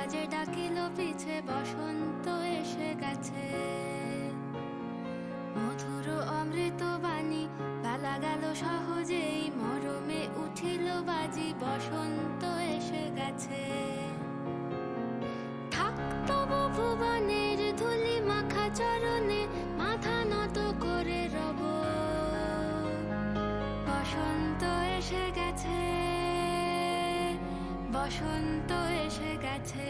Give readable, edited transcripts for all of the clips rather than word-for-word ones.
বাজে ডাকিল পিছে, বসন্ত এসে গেছে। মধুর অমৃত বাণী বালা গেল সহজেই, মরমে উঠিল বাজি, বসন্ত এসে গেছে। থাকতব ভুবনের ধুলি মাখা চরণে, মাথা নত করে রব। বসন্ত এসে গেছে, বসন্ত এসে গেছে।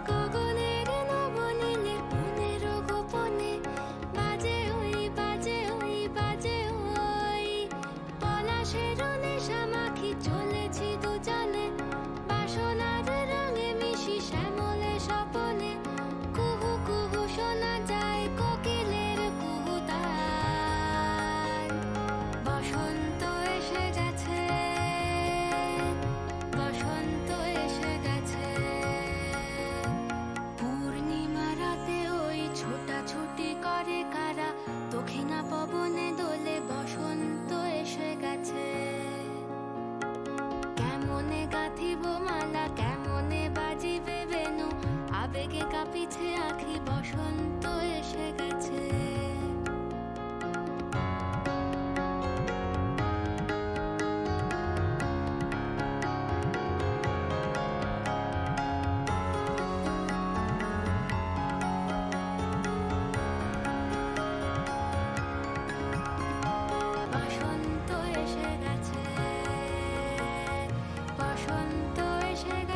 গগনের নবনীলে মনের গোপনে, বাজে ওই বাজে ওই বাজে ওই। পলাশের নেশা মাখি চলেছি দুজনে, বাসনার রঙে মিশি শ্যামলে স্বপনে। কুহু কুহু শোনা যায় কোকিলের কুহুতান। বসন্ত এসে গেছে, বসন্ত এসে গেছে। পূর্ণিমা রাতে ওই ছোটাছুটি করে কারা, দক্ষিণা পবনে দোলে, বসন্ত এসে গেছে। কেমনে গাঁথিব মালা, কেমনে বাজিবে বেনু, আবেগে কাঁপিছে আখি, বসন্ত এসে গেছে। বসন্ত এসে গেছে, বসন্ত এসে গেছে।